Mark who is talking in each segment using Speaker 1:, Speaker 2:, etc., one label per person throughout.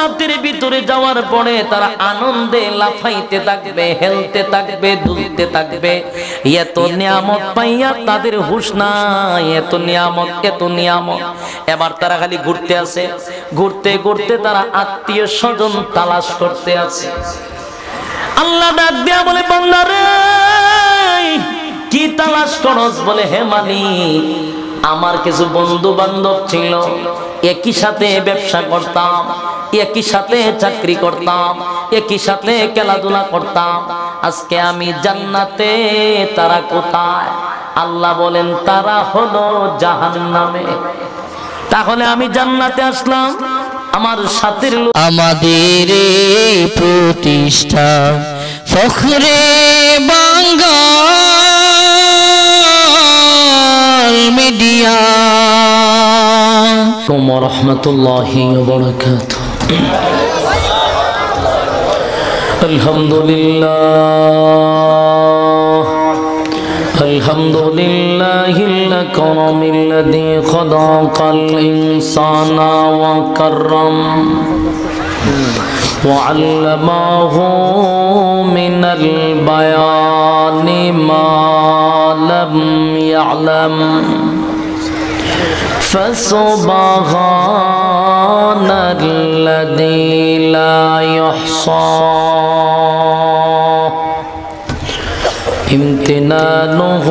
Speaker 1: জান্নাতের ভিতরে যাওয়ার পরে তারা আনন্দে লাফাইতে থাকবে, হেলতে থাকবে, দুলতে থাকবে। এত নিয়ামত পাইয়া তাদের হুঁশ নাই, এত নিয়ামত, এত নিয়ামত। এবার তারা খালি ঘুরতে আছে, ঘুরতে ঘুরতে তারা আত্মীয় স্বজন তালাশ করতে আছে। আল্লাহ ডাক দিয়া বলে, বান্দারে কি তালাশ করস? বলে, হে মালিক, আমার কিছু বন্ধু বান্ধব ছিল, একই সাথে ব্যবসা করতাম, একই সাথে চাকরি করতাম, একই সাথে খেলাধুলা করতাম। আজকে আমি জান্নাতে, তারা কোথায়? আল্লাহ বলেন, তারা হলো জাহান্নামে। তাহলে আমি জান্নাতে আসলাম, আমার সাথের লোক।
Speaker 2: আমাদের প্রতিষ্ঠা ফখরে বাঙ্গাল মিডিয়া।
Speaker 1: ওয়া রাহমাতুল্লাহি ওয়া বারাকাতুহু। আলহামদুলিল্লাহ, আলহামদুলিল্লাহিল কারামিল্লাযী খালাকাল ইনসানা ওয়া কাররাম ওয়া আল্লামাহু মিনাল বায়ানি মা লাম ইয়ালাম। فسبحان الذي لا يحصى امتنانه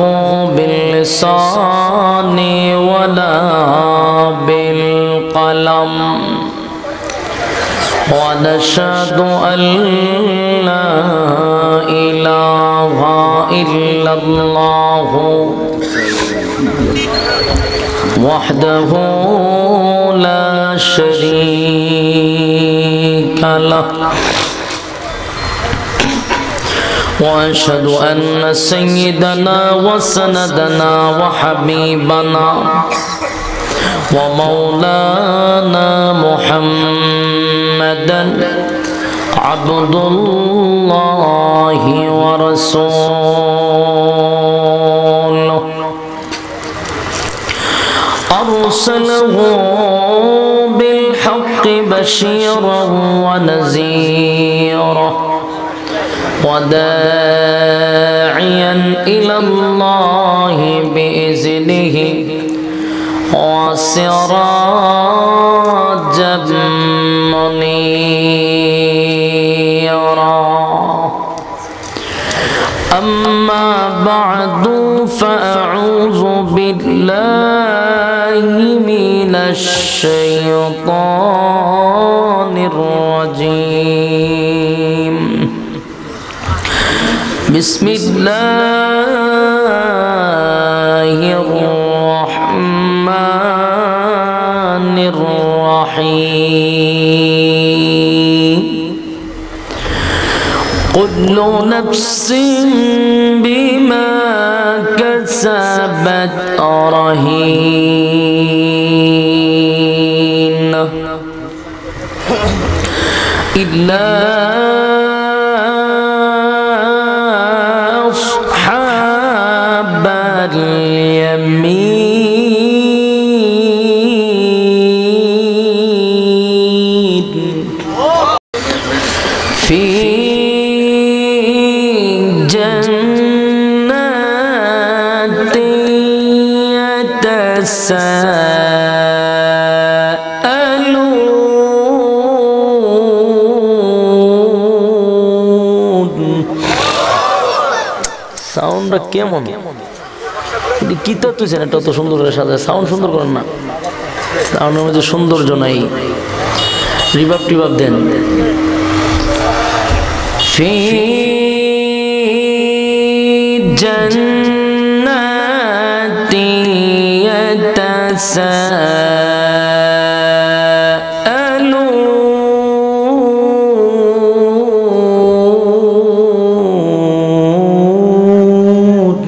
Speaker 1: باللسان ولا بالقلم ونشهد أن لا إله إلا الله وحده لا شريك له وأشهد أن سيدنا وسندنا وحبيبنا ومولانا محمدا عبد الله ورسوله أرسله بالحق بشيرا ونذيرا وداعيا إلى الله بإذنه وسراجا منيرا. أما بعد فأعوذ بالله من الشيطان الرجيم. بسم الله الرحمن الرحيم. كل نفس بما كسبت رهينة إلا أصحاب اليمين في جنات يتساءلون. সাউন্ডটা কেমন? কি তো তুই এটা তো সুন্দর করে সাজায়, সাউন্ড সুন্দর করেন না, সাউন্ডের মধ্যে সৌন্দর্য নাই, রিভাব টিভাব দেন। في جنات يتساءلون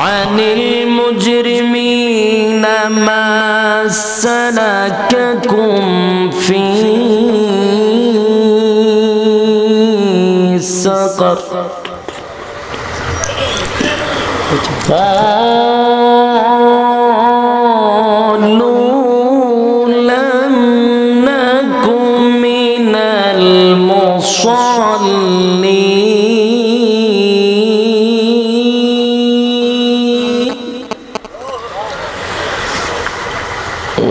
Speaker 1: عن المجرمين ما سلككم في سقر قالوا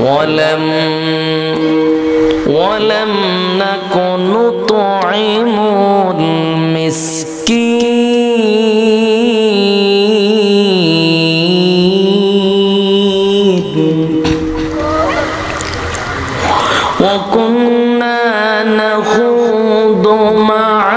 Speaker 1: ولم نكن نطعم المسكين وكنا نخوض مع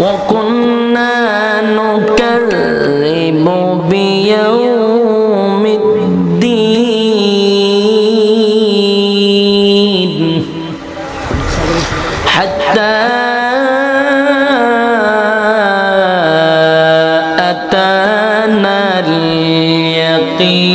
Speaker 1: وكنا نكذب بيوم الدين حتى أتانا اليقين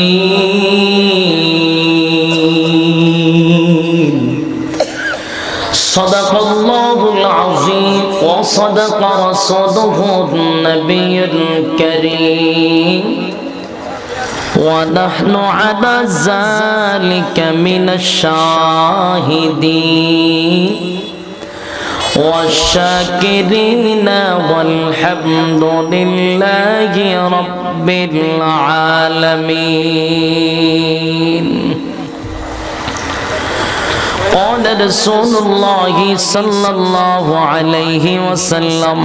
Speaker 1: صدق الله العظيم وصدق رسوله النبي الكريم ونحن على ذلك من الشاهدين والشاكرين والحمد لله رب العالمين قال رسول الله صلى الله عليه وسلم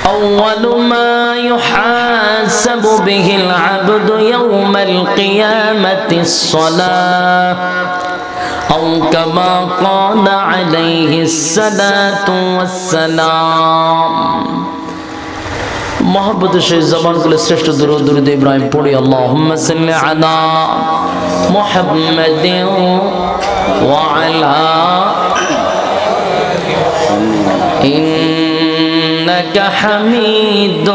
Speaker 1: أول ما يحاسب به العبد يوم القيامة الصلاة أو كما قال عليه الصلاة والسلام محبت سے زبان کو سرشت درود ابراہیم پڑھی اللہم صلی علی محمد وعلا انک حمید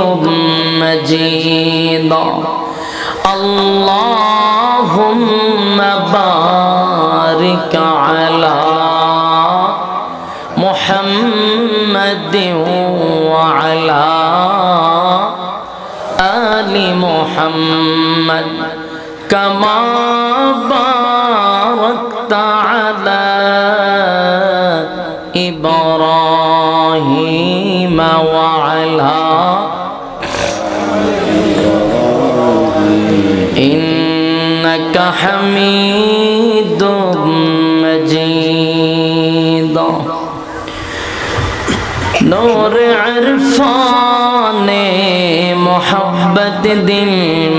Speaker 1: مجید اللہم بارک علی محمد وعلا آل محمد كما باركت على إبراهيم وعلى إنك حميد مجيد نور عرفان محبت دل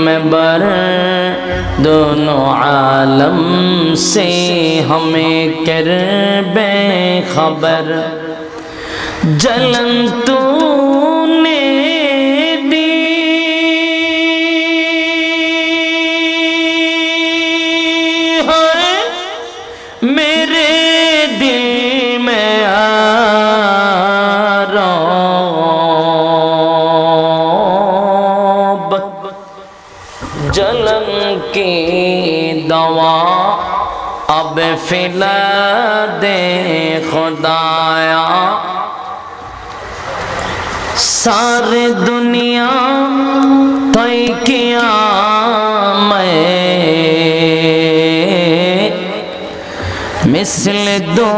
Speaker 1: میں بر دونوں عالم سے ہمیں کر بے خبر جلن تو نے دی ہے میرے دل میں जलन की दवा अब फिला दे खुदाया सारी दुनिया तय किया मैं मिसल दो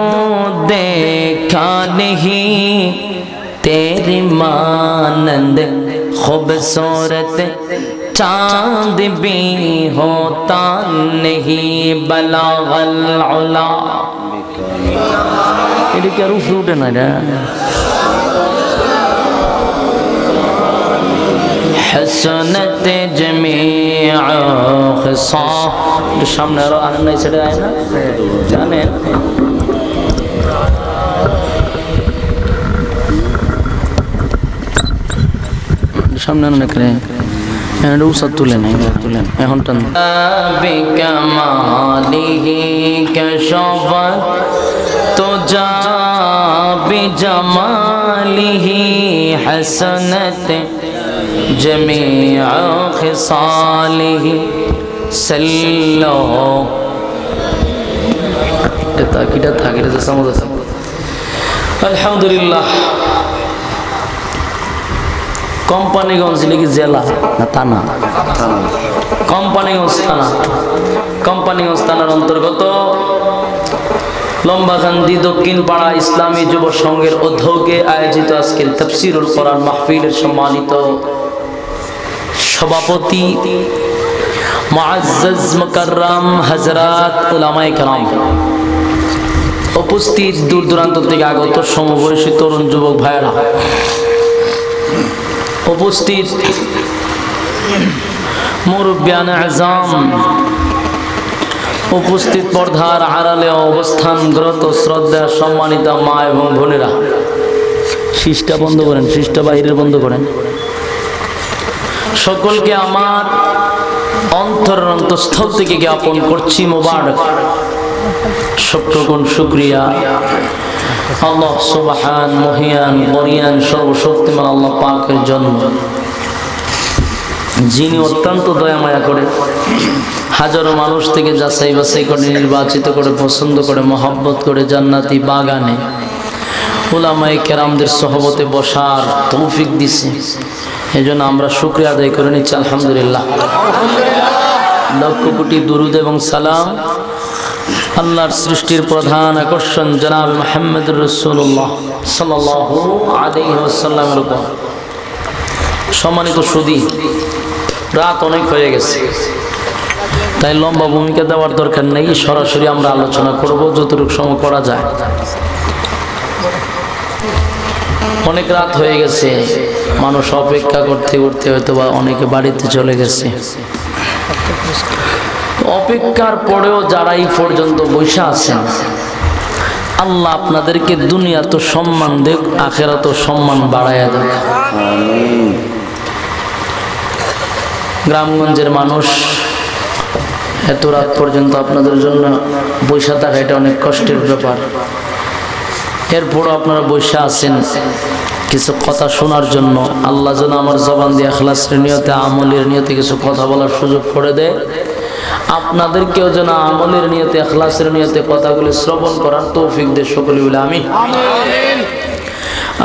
Speaker 1: देखा नहीं तेरी मानंद खूबसूरत चांद भी होता नहीं बलागल उला ये क्या रूफ रूट है ना हसनत जमीअ खिसा जो सामने नहीं चढ़े आए ना जाने सामने निकले बिकमालिही कशफत तुजा बिजमालिही हसनत जमीअ खिसालिही सल्लो अल्हम्दुलिल्लाह কোম্পানিগঞ্জ লিখি জেলা না থানা? কোম্পানিগঞ্জ থানা। কোম্পানিগঞ্জ থানার অন্তর্গত লম্বাকান্দি দক্ষিণ পাড়া ইসলামী যুব সংঘের উদ্যোগে আয়োজিত আজকের তাফসীরুল কোরআন মাহফিলের সম্মানিত সভাপতি মুআজ্জাজ মুকাররম হযরত উলামায়ে কেরাম, উপস্থিত দূর দূরান্ত থেকে আগত সমবয়সী তরুণ যুবক ভাইয়েরা, উপস্থিত মুরব্বিয়ান আযম, উপস্থিত পর্দার আড়ালে অবস্থানরত শ্রদ্ধা সম্মানিত মা এবং বোনেরা, শিষ্টা বন্ধ করেন, শিষ্টা বাহিরের বন্ধ করেন। সকলকে আমার অন্তরের অন্তঃস্থল থেকে জ্ঞাপন করছি মোবারক, সবটুকুন শুকরিয়া আল্লাহ সুবহান মহিয়ান বরিয়ান সর্বশক্তিমান আল্লাহ পাকের জন্য, যিনি অত্যন্ত দয়া মায়া করে হাজারো মানুষ থেকে যাচাই বাছাই করে নির্বাচিত করে পছন্দ করে মহব্বত করে জান্নাতি বাগানে উলামায়ে কেরামদের সহবতে বসার তৌফিক দিছে। এই জন্য আমরা শুকরিয়া আদায় করে নিচ্ছি আলহামদুলিল্লাহ। লক্ষ কোটি দুরুদ এবং সালাম আল্লাহর সৃষ্টির প্রধান আকর্ষণ জনাব মুহাম্মদুর রাসূলুল্লাহ সাল্লাল্লাহু আলাইহি ওয়াসাল্লামের উপর। সম্মানিত সুধী, রাত অনেক হয়ে গেছে, তাই লম্বা ভূমিকা দেওয়ার দরকার নেই, সরাসরি আমরা আলোচনা করব যতটুকু সময় করা যায়। অনেক রাত হয়ে গেছে, মানুষ অপেক্ষা করতে করতে হয়তো বা অনেকে বাড়িতে চলে গেছে। অপেক্ষার পরেও যারা এই পর্যন্ত বসে আছেন, আল্লাহ আপনাদেরকে দুনিয়া তো সম্মান দেখ, আখেরাত সম্মান বাড়াইয়া দেখ। গ্রামগঞ্জের মানুষ এত রাত পর্যন্ত আপনাদের জন্য বসে থাকা এটা অনেক কষ্টের ব্যাপার। এরপরও আপনারা বসে আছেন কিছু কথা শোনার জন্য। আল্লাহ যেন আমার জবান দিয়ে ইখলাসের নিয়তে আমলের নিয়তে কিছু কথা বলার সুযোগ করে দেয়, আপনাদেরকেও যেন আমলের নিয়তে ইখলাসের নিয়তে কথাগুলি শ্রবণ করার তৌফিক দেয়। সকলে বলে আমিন।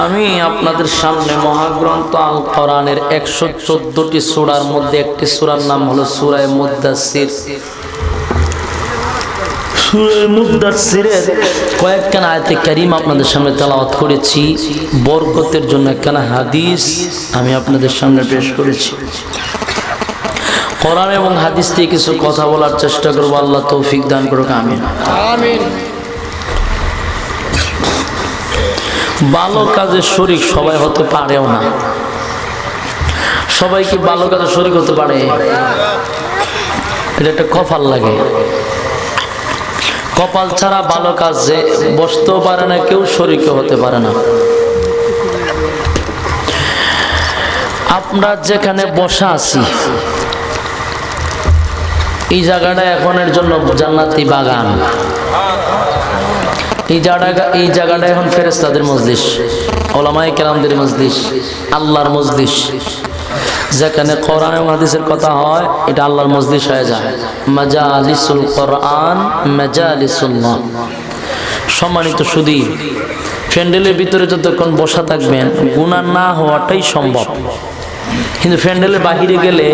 Speaker 1: আমি আপনাদের সামনে মহাগ্রন্থ আল কোরআনের 114টি সূরার মধ্যে একটি সূরার নাম হলো সূরা মুদ্দাসসির। সূরা মুদ্দাসসিরের কয়েকখানা আয়াতে কারীম আপনাদের সামনে তেলাওয়াত করেছি। বরকতের জন্য একখানা হাদিস আমি আপনাদের সামনে পেশ করেছি। কোরআন এবং হাদিস থেকে কিছু কথা বলার চেষ্টা করব, আল্লাহ তৌফিক দান করুক, আমিন আমিন। ভালো কাজে শরীক সবাই হতে পারেও না। সবাই কি ভালো কাজে শরীক হতে পারে? এটা একটা কপাল লাগে। কপাল ছাড়া ভালো কাজে বসতেও পারে না কেউ, শরীক হতে পারে না। আমরা যেখানে বসা আছি এই জায়গাটা এখনের জন্য জান্নাতি বাগান। এই জায়গাটা এখন ফেরেশতাদের মজলিস, উলামায়ে কেরামদের মজলিস, আল্লাহর মজলিস। যেখানে কোরআন এবং হাদিসের কথা হয় এটা আল্লাহর মজলিস হয়ে যায়। মাজালিসুল কোরআন মাজালিসুল্লাহ। সম্মানিত সুধী, প্যান্ডেলের ভিতরে যতক্ষণ বসা থাকবেন গুনাহ না হওয়াটাই সম্ভব, কিন্তু প্যান্ডেলের বাহিরে গেলে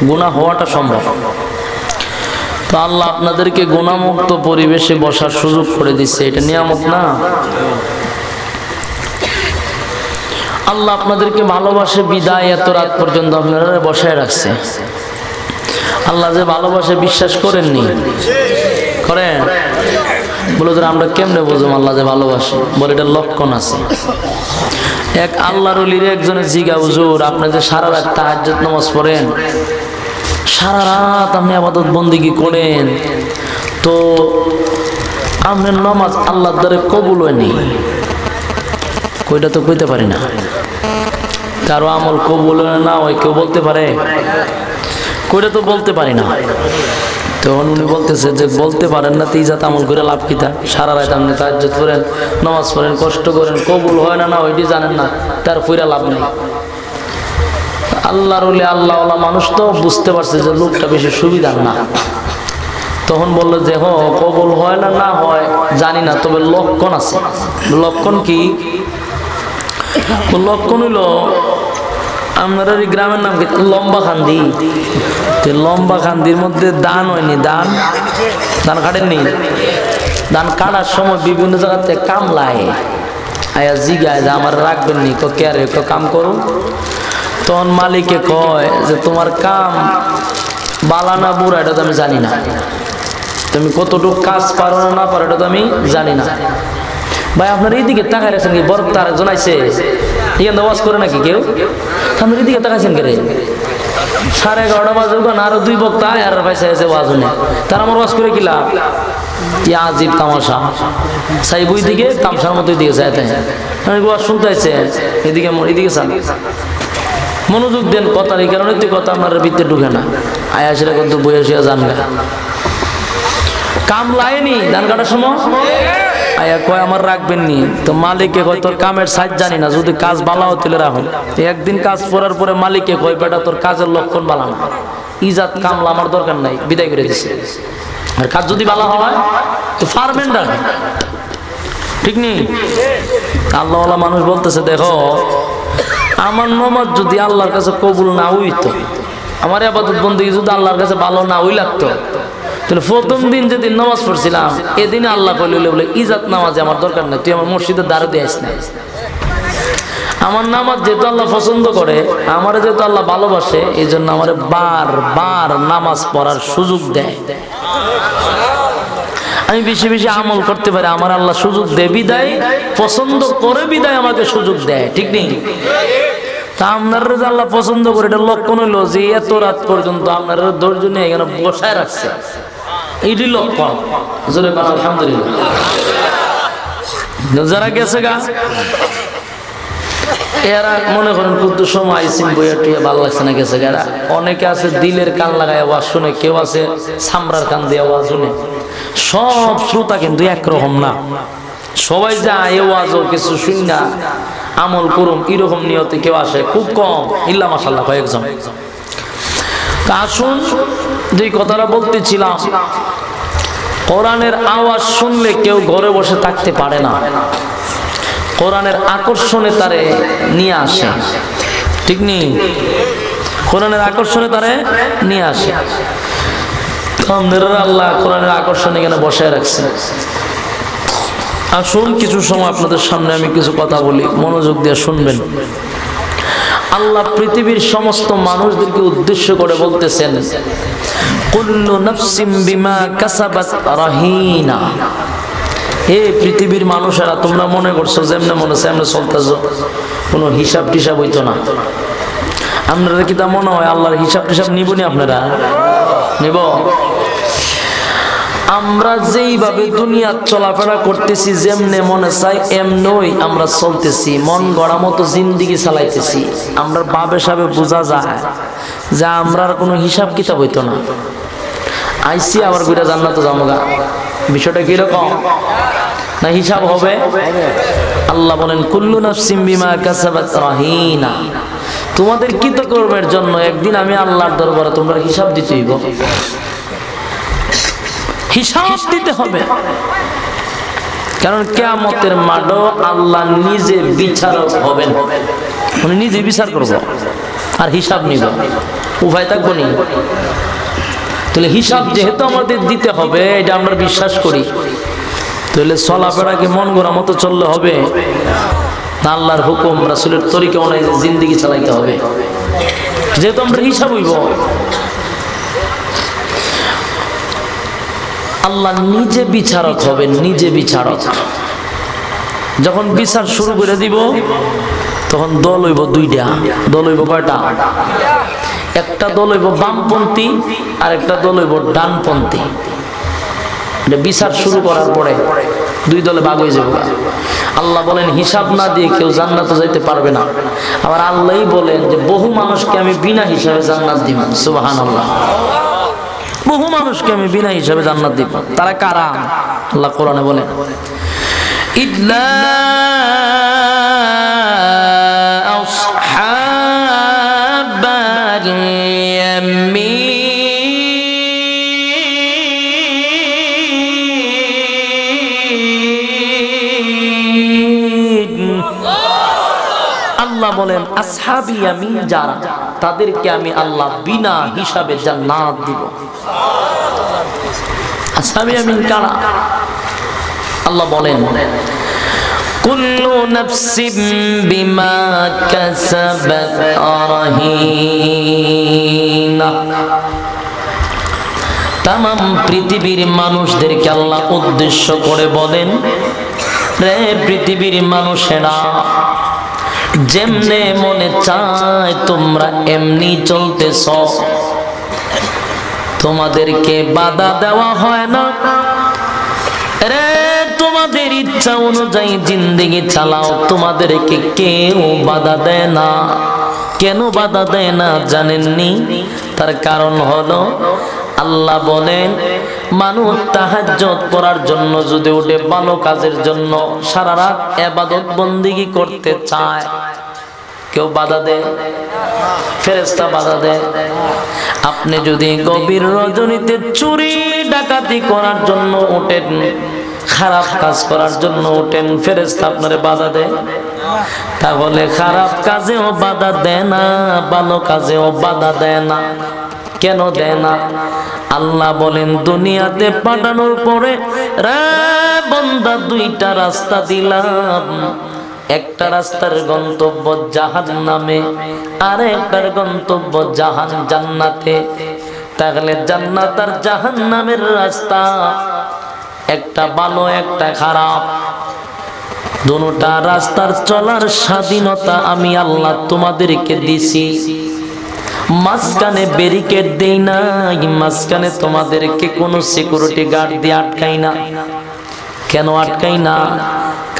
Speaker 1: গুনাহ হওয়াটা সম্ভব। তো আল্লাহ আপনাদেরকে গুনাহমুক্ত পরিবেশে বসার সুযোগ করে দিচ্ছে, এটা নিয়ামত না? আল্লাহ আপনাদেরকে ভালোবাসে বিদায় এত রাত পর্যন্ত আপনারা বসায় রাখছে। আল্লাহ যে ভালোবাসে বিশ্বাস করেননি? করেন? বলে আমরা কেমনে বুঝলাম আল্লাহ যে ভালোবাসে? বলে এটা লক্ষণ আছে। এক আল্লাহর ওলির একজনের জিজ্ঞা, হুজুর আপনি যে সারা রাত তাহাজ্জুদ নামাজ পড়েন, সারা রাত আপনি ইবাদত বন্দেগী করেন, তো আপনার নামাজ আল্লাহর দ্বারে কবুল হয়নি? কইটা তো কইতে পারি না। কারো আমল কবুল হয় না ওই কেউ বলতে পারে? কইটা তো বলতে পারি না। তখন উনি বলতেছে যে বলতে পারেন না, তুই যাতে আমল করে লাভ কিতা? সারা রাত আপনি তাহাজ্জুদ করেন, নামাজ পড়েন, কষ্ট করেন, কবুল হয় না না ওইটি জানেন না, তার কইরা লাভ নেই। আল্লাহর ওলি আল্লাহওয়ালা মানুষ তো বুঝতে পারছে যে লোকটা বেশি সুবিধার না। তখন বললো যে কবুল হয় না না হয় জানি না, তবে লক্ষণ আছে। লক্ষণ কি? লক্ষণ হইল আপনার ওই গ্রামের নাম কি? লম্বা খান্দি। লম্বা খান্দির মধ্যে দান হয়নি, দান ধান কাটেননি। ধান কাটার সময় বিভিন্ন জায়গাতে কামলায় আয়া জিগায় যে আমার রাখবেন নি, কে আরে কাম করো। তখন মালিকে কয় যে তোমার কাম বালা না বুড়া এটা তো আমি জানি না, তুমি কতটুকু কাজ পারো না না পারো এটা তো আমি জানি না। ভাই আপনার এইদিকে তাকায় রাখছেন কি? বরফ তার একজন আইছে এখানে ওয়াজ করে নাকি কেউ? আপনার এইদিকে তাকাইছেন কে রে? 11:30 বাজে ওখানে আরো 2 বক্তা আর পয়সা এসে ওয়াজ শুনে, তার আমার ওয়াজ করে কি লাভ? কি আজীব তামাশা। সাইব ওই দিকে তামসার মতো দিকে চাইতে ওয়াজ শুনতে আইছে, এদিকে এদিকে চান মনোযোগ দেন কথার। এই কারণে তুই কথা আপনার ভিতরে ঢুকে না। আয়া সেটা কিন্তু বইয়া জান গা কাম লাইনি ধান কাটার সময় আয়া কয় আমার রাখবেন নি। তো মালিককে কয় তোর কামের সাইজ জানি না, যদি কাজ বালা হতে রাখুন। একদিন কাজ করার পরে মালিককে কয় বেটা তোর কাজের লক্ষণ বালা না, ইজাত কামলা আমার দরকার নাই, বিদায় করে দিছে। আর কাজ যদি বালা হয় তো ফারমেন্ট রাখে, ঠিক নেই? আল্লাহওয়ালা মানুষ বলতেছে দেখো আমার নামাজ যদি আল্লাহর কাছে কবুল না হইতো, আমার ইবাদত বন্দেগী যদি আল্লাহর কাছে ভালো না হই লাগতো, তাহলে প্রথম দিন যেদিন নামাজ পড়ছিলাম এদিন আল্লাহ কইলে বলে ইজাত নামাজে আমার দরকার নাই, তুই আমার মসজিদের দ্বারে দিয়ে আস না। আমার নামাজ যেহেতু আল্লাহ পছন্দ করে, আমার যেহেতু আল্লাহ ভালোবাসে, এই জন্য আমার বারবার নামাজ পড়ার সুযোগ দেয়। আমি বেশি বেশি আমল করতে পারি, আমার আল্লাহ সুযোগ দেয় বিদায়, পছন্দ করে বিদায় আমাকে সুযোগ দেয়, ঠিক নেই? তা আপনার আল্লাহ পছন্দ করে এটা লক্ষণ হইলো যে এত রাত পর্যন্ত আপনার ধৈর্য নিয়ে এখানে বসায় রাখছে, এইটি লক্ষণ। আলহামদুলিল্লাহ। যারা গেছে গা এরা মনে করেন কুদ্দু সময় আইসিন বইয়া টুইয়া ভালো লাগছে না, গেছে গা। অনেকে আছে দিলের কান লাগায় আওয়াজ শুনে, কেউ আছে সামরার কান দিয়ে আওয়াজ শুনে। সব শ্রোতা কিন্তু একরকম না, সবাই যায় আওয়াজও কিছু শুন না আমল করুম এরকম নিয়তে কেউ আসে খুব কম, ইল্লা মাশাআল্লাহ কয়েকজন। তা আসুন যে কথাটা বলতেছিলাম, কোরআনের আওয়াজ শুনলে কেউ ঘরে বসে থাকতে পারে না, কোরআনের আকর্ষণে তারে নিয়ে আসে, ঠিক নেই? কোরআনের আকর্ষণে তারে নিয়ে আসে। আল্লাহ কোরআনের আকর্ষণে এখানে বসায় রাখছে। আসুন কিছু সময় আপনাদের সামনে আমি কিছু কথা বলি, মনোযোগ দিয়ে শুনবেন। আল্লাহ পৃথিবীর সমস্ত মানুষদেরকে উদ্দেশ্য করে বলতেছেন কুল্লু নাফসিম বিমা কাসাবাত রাহিনা। হে পৃথিবীর মানুষেরা, তোমরা মনে করছো যেমনে মনে হচ্ছে এমনি চলতেছো, কোনো হিসাব টিসাব হইতো না। আপনারা কি তা মনে হয় আল্লাহর হিসাব টিসাব নিবনি? আপনারা নিব? আমরা যেইভাবে দুনিয়া চলাফেরা করতেছি, যেমনে মনে চাই এমনই আমরা চলতেছি, মন গড়া মতো জিন্দিগি চালাইতেছি। আমরা ভাবে সাবে বোঝা যায় যে আমরা কোনো হিসাব কিতাব হইতো না। আইসি আবার ঘুরে জান্নাতে যাবো গা, বিষয়টা কিরকম না হিসাব হবে? আল্লাহ বলেন কুল্লু নাফসিম বিমা কাসাবাত রাহিনা। তোমাদের কৃতকর্মের জন্য একদিন আমি আল্লাহর দরবারে তোমরা হিসাব দিতে হইব, হিসাব দিতে হবে। কারণ কিয়ামতের মাঠে আল্লাহ নিজে বিচারক হবেন, উনি নিজে বিচার করব আর হিসাব নিব, উভয় থাকবো নি। তাহলে হিসাব যেহেতু আমাদের দিতে হবে, এটা আমরা বিশ্বাস করি, তাহলে চলাফেরা কি মন গড়া মতো চললে হবে না? আল্লাহর হুকুম রাসূলের তরিকা অনুযায়ী জিন্দেগি চালাইতে হবে, যেহেতু আমরা হিসাব হইব। আল্লাহ নিজে বিচারক হবেন, নিজে বিচারক। যখন বিচার শুরু করে দিব তখন দল হইব দুইটা। দল হইব কয়টা? একটা দল হইব বামপন্থী আর একটা দল হইব ডানপন্থী। বিচার শুরু করার পরে দুই দলে ভাগ হয়ে যাবে। আল্লাহ বলেন হিসাব না দিয়ে কেউ জান্নাতে যাইতে পারবে না। আবার আল্লাহই বলেন যে বহু মানুষকে আমি বিনা হিসাবে জান্নাত দিব। সুবহানাল্লাহ। বহু মানুষকে আমি বিনা হিসাবে জান্নাত দিব। তারা কারা? আল্লাহ কোরআনে বলেন ইল্লা আসহাবাল ইয়ামিন। আল্লাহ বলেন আসহাবি ইয়ামিন যারা, তাদেরকে আমি আল্লাহ বিনা হিসাবে জান্নাত দিব। আসহাবি ইয়ামিন কারা? আল্লাহ বলেন কুল্লু নাফসিন বিমা কাসাবাত রাহিনা। তামাম পৃথিবীর মানুষদেরকে আল্লাহ উদ্দেশ্য করে বলেন, রে পৃথিবীর মানুষেরা, যেমনে মনে চায় তোমরা এমনি চলতেছ, তোমাদেরকে বাধা দেওয়া হয় না। রে তোমাদের ইচ্ছা অনুযায়ী জিন্দেগি চালাও, তোমাদেরকে কেউ বাধা দেয় না। কেন বাধা দেয় না জানেননি? তার কারণ হলো আল্লাহ বলেন মানুষ তাহাজ্জুদ করার জন্য যদি উঠে, ভালো কাজের জন্য সারা রাত ইবাদত বন্দেগী করতে চায়, কেউ বাধা দেয়? ফেরেশতা বাধা দেয়? আপনি যদি গভীর রজনীতে চুরি ডাকাতি করার জন্য ওঠেন, খারাপ কাজ করার জন্য ওঠেন, ফেরেশতা আপনারে বাধা দেয়? তাহলে খারাপ কাজেও বাধা দেয় না, ভালো কাজেও বাধা দেয় না। কেন দেয় না? আল্লাহ বলেন দুনিয়াতে পাঠানোর পরে রে বান্দা দুইটা রাস্তা দিলাম, একটা রাস্তার গন্তব্য জাহান্নামে, আর একটার গন্তব্য জান্নাতে। তাহলে জান্নাত আর জাহান্নামের রাস্তা একটা ভালো একটা খারাপ, দুটোটা রাস্তার চলার স্বাধীনতা আমি আল্লাহ তোমাদেরকে দিছি। মাঝখানে ব্যারিকেড দেই না, মাঝখানে তোমাদেরকে কোনো সিকিউরিটি গার্ড দিয়ে আটকাই না। কেন আটকাই না?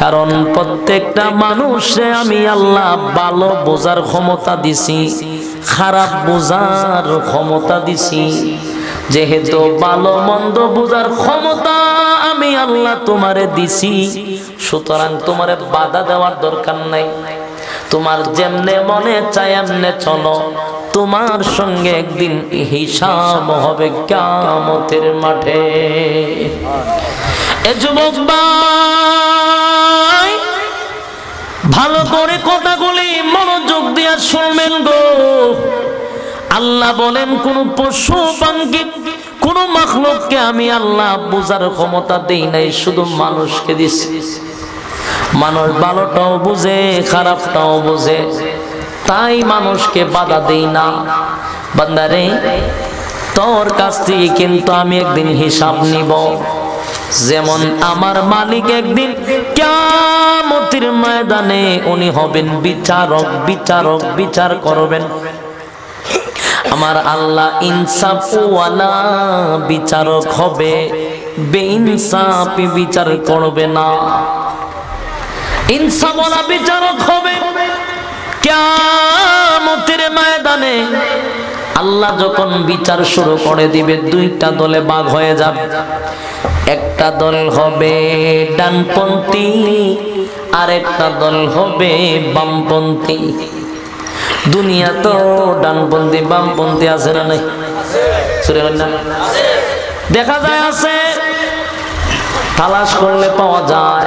Speaker 1: কারণ প্রত্যেকটা মানুষে আমি আল্লাহ ভালো বোঝার ক্ষমতা দিছি, খারাপ বোঝার ক্ষমতা দিছি। যেহেতু ভালো মন্দ বোঝার ক্ষমতা আমি আল্লাহ তোমারে দিছি, সুতরাং তোমারে বাধা দেওয়ার দরকার নাই। তোমার যেমনে মনে চায় এমনে চলো, তোমার সঙ্গে একদিন হিসাব হবে কিয়ামতের মাঠে। এ যুবক ভাই, ভালো করে কথাগুলি মনোযোগ দিয়ে শুনবেন গো। আল্লাহ বলেন কোন পশু পাখি, কোন মাখলুককে আমি আল্লাহ বুঝার ক্ষমতা দেই নাই, শুধু মানুষকে দিছি। মানুষ ভালোটাও বুঝে, খারাপটাও বুঝে, তাই মানুষকে বাধা দেই না। বান্দারে, তোর কাছ থেকে কিন্তু আমি একদিন হিসাব নিব। যেমন আমার মালিক একদিন কিয়ামতের ময়দানে উনি হবেন বিচারক, বিচার করবেন। আমার আল্লাহ ইনসাফওয়ালা বিচারক হবে, বেইনসাফি বিচার করবে না। ইনসাফওয়ালা বিচারক হবে। কিয়ামতের ময়দানে আল্লাহ যখন বিচার শুরু করে দিবে, দুইটা দলে ভাগ হয়ে যাবে। একটা দল হবে ডানপন্থী, আর একটা দল হবে বামপন্থী। দুনিয়া তো ডানপন্থী বামপন্থী আছে না নাই? দেখা যায় আছে, তালাশ করলে পাওয়া যায়।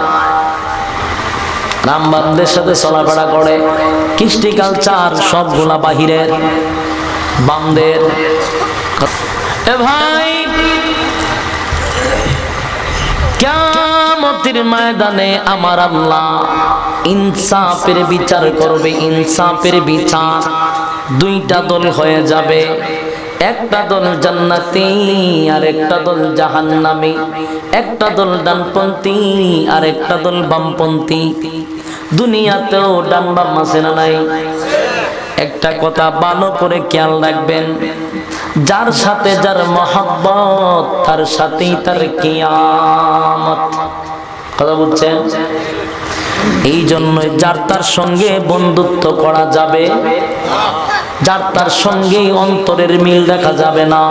Speaker 1: রামবামদের সাথে চলাফেরা করে, কৃষ্টি কালচার সবগুলা বাহিরের, বামদের। এ ভাই, কিয়ামতের ময়দানে আমার আল্লাহ ইনসাফের বিচার করবে, ইনসাফের বিচার। দুইটা দল হয়ে যাবে, একটা দল জান্নাতি আর একটা দল জাহান্নামী, একটা দল ডানপন্থী আর একটা দল বামপন্থী। দুনিয়াতেও ডান বাম আছে না নাই? একটা কথা ভালো করে খেয়াল রাখবেন, যার সাথে যার মহব্বত তার সাথেই তার কিয়ামত। কথা বুঝছেন? এই জন্যই যার তার সঙ্গে বন্ধুত্ব করা যাবে, যার তার সঙ্গে অন্তরের মিল দেখা যাবে না।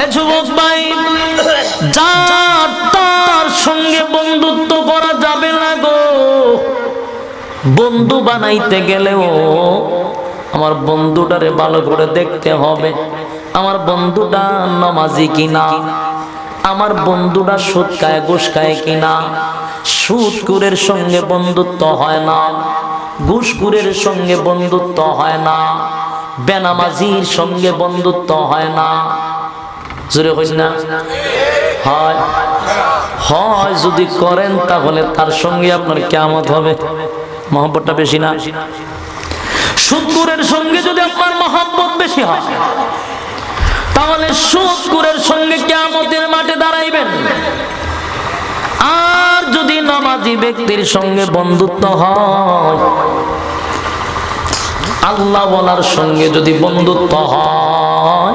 Speaker 1: এ যুবক ভাই, যার তার সঙ্গে বন্ধুত্ব করা যাবে না গো। বন্ধু বানাইতে গেলেও আমার বন্ধুটারে ভালো করে দেখতে হবে, আমার বন্ধুটা নামাজি কিনা, আমার বন্ধুটা সুদ খায় ঘুষ খায় কিনা। সুদখোরের সঙ্গে বন্ধুত্ব হয় না, ঘুষখোরের সঙ্গে বন্ধুত্ব হয় না, বেনামাজির সঙ্গে বন্ধুত্ব হয় না। জোরে হইছে না? হয় হয় যদি করেন তাহলে তার সঙ্গে আপনার কিয়ামত হবে। মহব্বতটা বেশি না? সুদখোরের সঙ্গে যদি আপনার মহব্বত বেশি হয় তাহলে সুদখোরের সঙ্গে কিয়ামতের মাঠে দাঁড়াইবেন। আর যদি নামাজি ব্যক্তির সঙ্গে বন্ধুত্ব হয়, আল্লাহ ওয়ালার সঙ্গে যদি বন্ধুত্ব হয়,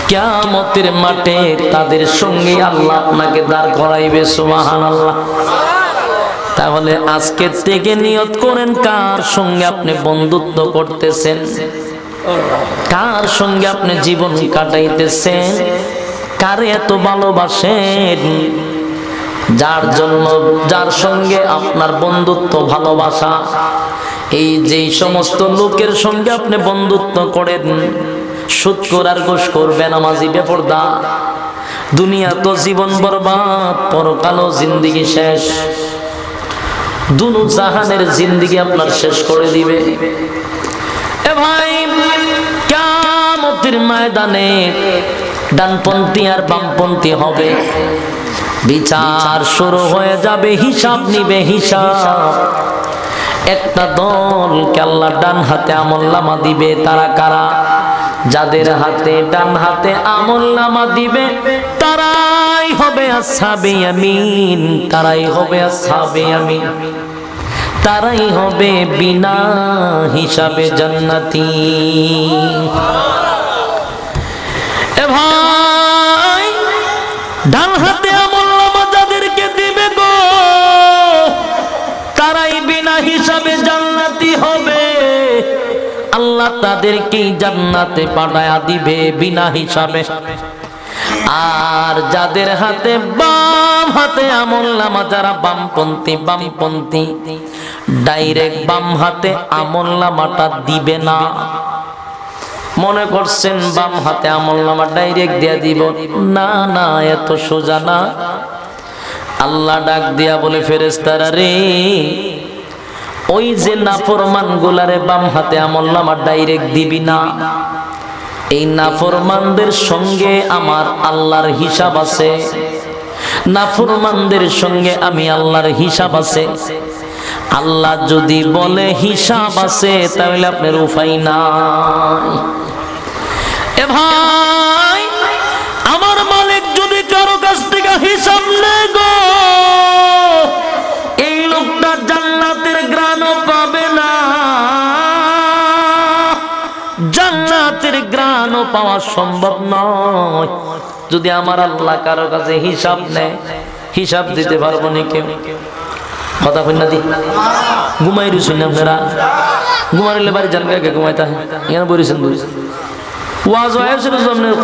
Speaker 1: কিয়ামতের মাঠে তাদের সঙ্গে আল্লাহ আপনাকে দাঁড় করাইবে। সুবহানাল্লাহ। তাহলে আজকে থেকে নিয়ত করেন কার সঙ্গে আপনি বন্ধুত্ব করতেছেন, কার সঙ্গে আপনি জীবন কাটাইতেছেন, কারে এত ভালোবাসেন, যার সঙ্গে আপনার বন্ধুত্ব ভালোবাসা। এই যে সমস্ত লোকের সঙ্গে আপনি বন্ধুত্ব করেন, সুদখোর আর ঘুষখোর, বেনামাজি, বেপরদা, দুনিয়া তো জীবন বরবাদ, পরকালও জিন্দেগি শেষ। দুনু জাহানের জিন্দেগি আপনার শেষ করে দিবে। এ ভাই, কিয়ামতের ময়দানে ডানপন্থী আর বামপন্থী হবে, বিচার শুরু হয়ে যাবে, হিসাব নিবে, হিসাব। একটা দলকে আল্লাহ ডান হাতে আমলনামা দিবে। তারা কারা? যাদের হাতে ডান হাতে আমলনামা দিবে তারাই হবে আসহাবে ইয়ামিন, তারাই হবে আসহাবে ইয়ামিন, তারাই হবে বিনা হিসাবে জান্নাতি। এ ভাই, ডান হাতে আমলনামা যাদেরকে দিবে গো, তারাই বিনা হিসাবে জান্নাতি হবে। আল্লাহ তাদেরকে জান্নাতে পাঠায়া দিবে বিনা হিসাবে। আর যাদের হাতে বাম হাতে আমলনামা, যারা বামপন্থী ডাইরেক্ট বাম হাতে আমলনামাটা দিবে না। মনে করছেন বাম হাতে আমলনামা ডাইরেক্ট দিয়া দিব, না না, এত সোজা না। আল্লাহ ডাক দিয়া বলে, ফেরেশতারা রে, ওই যে নাফরমান গুলারে বাম হাতে আমলনামা ডাইরেক্ট দিবি না, এই নাফরমানদের সঙ্গে আমার আল্লাহর হিসাব আছে, নাফরমানদের সঙ্গে আমি আল্লাহর হিসাব আছে। আল্লাহ যদি বলে হিসাব আছে, তাহলে আপনার উপায় নাই। এ ভাই, আমার মালিক যদি কারো কাছ থেকে হিসাব নেয় গো, এই লোকটা জান্নাতের ঘ্রাণও পাবে না, জান্নাতের ঘ্রাণও পাওয়া সম্ভব নয়। যদি আমার আল্লাহ কারো কাছে হিসাব নেয়, হিসাব দিতে পারবো না কেউ। কথা কই না দি? ঘুমাই রইছেন আপনারা? ঘুমাইলে বাড়ি যান কে? ঘুমাইতে এখানে বলেছেন ওয়াজ হয়েছিল,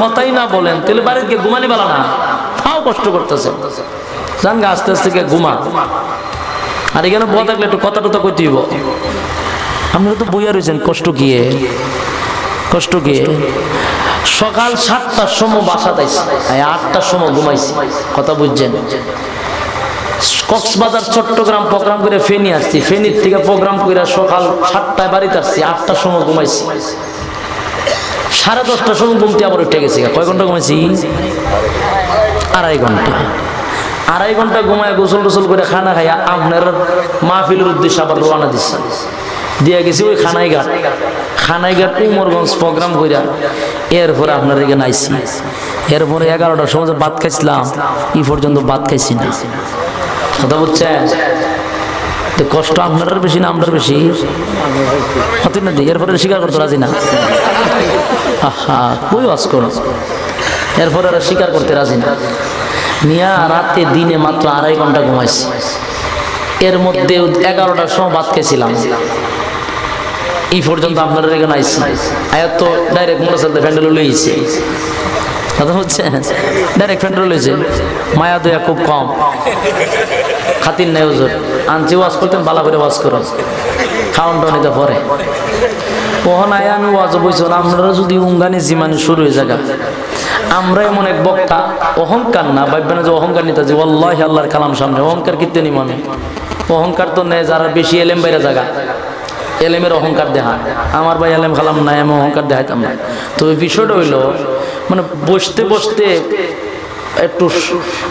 Speaker 1: কথাই না বলেন তাহলে বাড়িতে ঘুমানি পালা না, তাও কষ্ট করতেছে। জান গা, আস্তে আস্তে ঘুমা। আর এখানে বলা থাকলে একটু কথা টথা কইতে হইব। আপনারা তো বইয়া রয়েছেন, কষ্ট গিয়ে কষ্ট গিয়ে। সকাল 7টার সময় বাসা যাইছি, 8টার সময় ঘুমাইছি। কথা বুঝছেন? কক্সবাজার চট্টগ্রাম প্রোগ্রাম করে ফেনী আসছি, ফেনীর থেকে প্রোগ্রাম করে সকাল 7টায় বাড়িতে আসছি, 8টার সময় ঘুমাইছি। 10:30টার সময় ঘুমতে আবার উঠে গেছি। কয় ঘন্টা ঘুমাইছি? 2.5 ঘন্টা। 2.5 ঘন্টা ঘুমায় গোসল টোসল করে খানা খাইয়া আপনার মাহফিলের উদ্দেশ্যে আবার রওনা দিচ্ছি। দিয়ে গেছি ওই খানাইঘাট উমরগঞ্জ প্রোগ্রাম কইরা, এরপরে আপনার এখানে আইসি। এরপরে 11টার সময় ভাত খাইছিলাম, এই পর্যন্ত ভাত খাইছি না। কথা বুঝছেন? তো কষ্ট আপনার বেশি না আমার বেশি? হতে না দিই, এরপরে স্বীকার করতে রাজি না। কই ওয়াজ করো, এরপরে আর স্বীকার করতে রাজি না। মিয়া রাতে দিনে মাত্র 2.5 ঘন্টা ঘুমাইছি। এর মধ্যে 11টার সময় ভাত খেয়েছিলাম, এই পর্যন্ত আপনার এখানে আইসি। আয়াত তো ডাইরেক্ট মোটরসাইকেল ফ্যান্ডেল লইছে। কথা হচ্ছে ডাইরেক্ট ফ্যান্ডেল লইছে। মায়া দয়া খুব কম, খাতির নাই হুজুর। আনছি ওয়াজ করতেন, ভালো করে ওয়াজ করো, খাওয়ান টাউনিতে পরে ওখানে আয় আমি ওয়াজ বইছি। আপনারা যদি উঙ্গানি জিমানি শুরু হয়ে যাগা, আমরা এমন এক বক্তা, অহংকার না ভাববেন যে অহংকার নিতে যে আল্লাহ আল্লাহর কালাম সামনে অহংকার কীর্তনি মানে অহংকার তো নেই যারা বেশি এলেম বাইরে জায়গা, এলেমের অহংকার দেখা। আমার ভাই এলেম খালাম না, আমি অহংকার দেখাইতাম না। তবে বিষয়টা হইল মানে বসতে বসতে একটু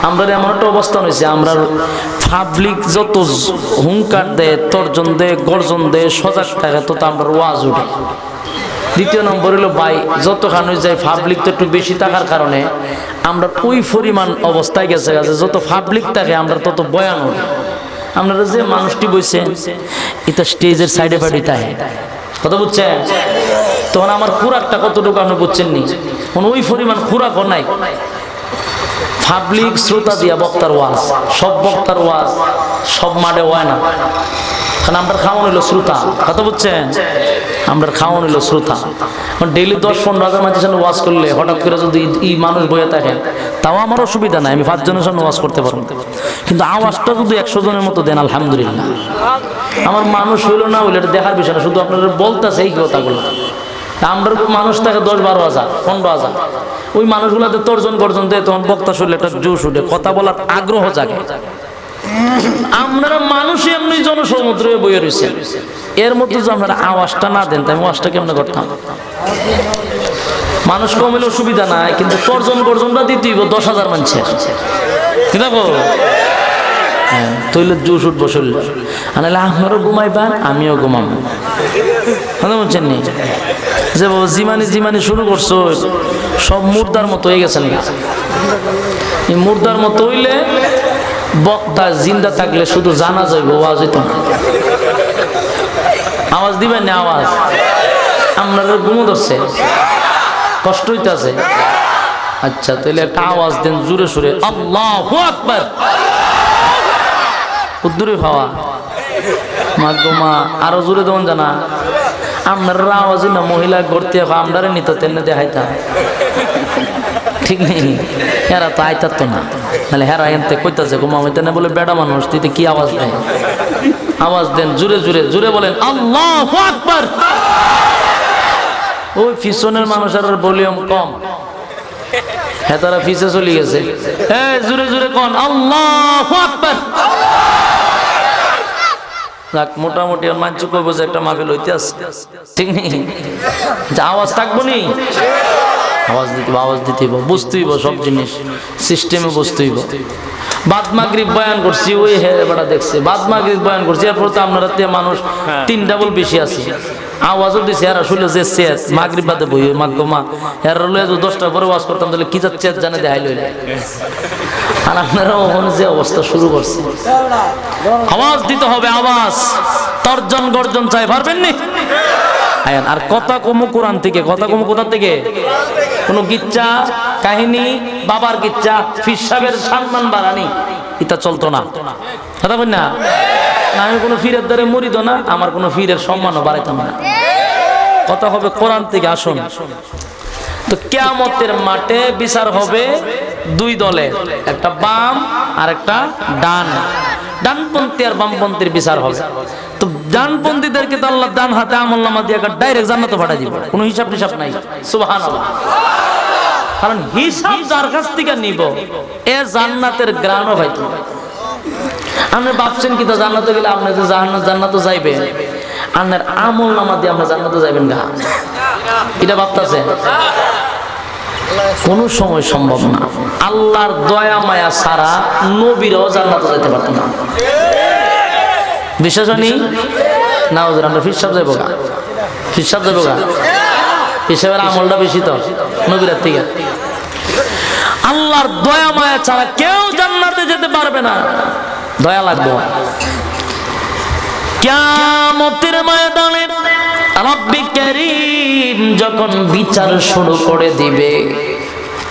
Speaker 1: আমরা এমন একটা অবস্থান হয়েছে, আমরা পাবলিক যত হুঙ্কার দেয়, তর্জন দেয়, গর্জন দেয়, সজাগ থাকে তত আমরা ওয়াজ উঠে। দ্বিতীয় নম্বর হলো ভাই যতখানি যায় পাবলিক তো একটু বেশি থাকার কারণে আমরা ওই পরিমাণ অবস্থায় গেছে যত পাবলিক থাকে আমরা তত বয়ান উঠি। আপনারা যে মানুষটি বইছে এটা স্টেজের সাইডে ফাইডে থাকে, কথা বুঝছেন? তখন আমার খুরাকটা কতটুকু আপনি বুঝছেন নি, ওই পরিমাণ খুরাকও নাই। পাবলিক শ্রোতা দিয়া বক্তার ওয়াজ, সব বক্তার ওয়াজ সব মাঠে হয় না, কারণ আমরা খাওয়ান হইলো শ্রোতা, কথা বুঝছেন? আমরা খাওয়ান হইলো শ্রোতা। ডেইলি 10-15 হাজার মানুষের সামনে ওয়াজ করলে হঠাৎ করে যদি এই মানুষ বয়ে থাকেন তাও আমার অসুবিধা নাই, আমি 5 জনের সামনে ওয়াজ করতে পারবো। কিন্তু আওয়াজটা যদি 100 জনের মতো দেন আলহামদুলিল্লাহ। আমার মানুষ হইলো না হইলে এটা দেখার বিষয় না, শুধু আপনারা বলতেছে এই কথাগুলো। আমরা মানুষ থাকে 10-12 হাজার 15 হাজার, ওই মানুষগুলোতে তর্জন গর্জন দেয়, তখন বক্তা শুনলে একটা জোশ উঠে, কথা বলার আগ্রহ জাগে। আপনারা মানুষ এমনি জনসমুদ্রে বইয়ে রয়েছে, এর মধ্যে যদি আপনারা আওয়াজটা না দেন তাই ওয়াজটা কেমনে করতাম? মানুষ কমিলে অসুবিধা নাই, কিন্তু তর্জন গর্জনটা দিতেই 10,000 মানুষের, কি দেখো তৈলে জোশ উঠবো শরীরে। আনালে আপনারও ঘুমাইবেন, আমিও ঘুমাবো, বুঝছেন নি? যে বাবা জিমানি জিমানি শুরু করছো সব মুর্দার মতো হয়ে গেছেন। এই মুর্দার মতো হইলে বক্তা জিন্দা থাকলে শুধু জানা যাইব, আওয়াজ হইত না। আওয়াজ দিবেন না, আওয়াজ আপনারা ঘুমো ধরছে, কষ্ট হইতেছে। আচ্ছা তাহলে একটা আওয়াজ দেন জোরে সুরে, আল্লাহু আকবার। উদ্দুরে খাওয়া মা গো মা, আরো জোরে দেবেন জানা। আপনারা আওয়াজ না মহিলা গড়তে আপনারা নিত তেমনি দেখাইতা, ঠিক নেই? হেরা তো আইতার তো না, নাহলে হেরা এনতে কইতাছে ঘুমা হইতে না বলে বেড়া মানুষ, তুই কি আওয়াজ দেয়? আওয়াজ দেন জোরে জোরে, জোরে বলেন আল্লাহু আকবার। ওই পিছনের মানুষের ভলিউম কম, হ্যাঁ তারা পিছে চলে গেছে। হ্যাঁ জোরে জোরে কোন আল্লাহু আকবার। মোটামুটি মানচু কইব যে একটা মাহফিল হইতে আছে, ঠিক নেই? আওয়াজ থাকবো নি, আওয়াজ দিতে আওয়াজ দিতে বুঝতেইব, সব জিনিস সিস্টেমে বুঝতেইব। বাদ মাগরিব বয়ান করছি, ওই হেরা দেখছে বাদ মাগরিব বয়ান করছি, এরপর তো আপনারা মানুষ 3 ডাবল বেশি আছে। আওয়াজও দিছে এরা শুনলে যে চেত মাগরিব বাদে বই মাগমা এরা লয়ে 10টার পরে ওয়াজ করতাম তাহলে কি যাচ্ছে জানে দেখাই লইলে। আর আপনারা ওখানে যে অবস্থা শুরু করছে, আওয়াজ দিতে হবে, আওয়াজ তর্জন গর্জন চাই, পারবেন নি? আর কথা কমু কোরআন থেকে, কথা কমু কোথা থেকে? কোন গিচ্ছা কাহিনী, বাবার গিচ্ছা, ফির সাহেবের সম্মান বাড়ানি, এটা চলতো না, কথা বল না। আমি কোনো ফিরের দ্বারে মরিদ না, আমার কোনো ফিরের সম্মানও বাড়াইতাম না। কথা হবে কোরআন থেকে। আসুন তো কিয়ামতের মাঠে বিচার হবে 2 দলে, একটা বাম আর একটা ডান। ডানপন্থী আর বামপন্থীর বিচার হবে। তো ডানপন্থীদেরকে তো আল্লাহ ডান হাতে আমলনামা দিয়ে ডাইরেক্ট জান্নাতে পাঠাই দিবে, কোনো হিসাব টিসাব নাই। সুবহানাল্লাহ। কারণ হিসাব যার কাছ থেকে নিব এ জান্নাতের গ্রাণও হয়তো। আপনি ভাবছেন কি তো জান্নাতে গেলে আপনি যে জান্নাতে যাইবেন, আপনার আমলনামা দিয়ে আপনি জান্নাতে যাইবেন না, এটা ভাবতেছেন? কোন সময় সম্ভব না। আল্লাহর দয়া মায়া ছাড়া নবীরাও জান্নাতে যেতে পারত না। বিশ্বাস হয়নি? না ওদের আমরা ফিরসাব যাইব গা, ফিরসাব যাইব গা, হিসাবের আমলটা বেশি তো নবীরার থেকে। আল্লাহর দয়া মায়া ছাড়া কেউ জান্নাতে যেতে পারবে না, দয়া লাগবে। কিয়ামতের ময়দানে রব্বি কারীম যখন বিচার শুরু করে দিবে,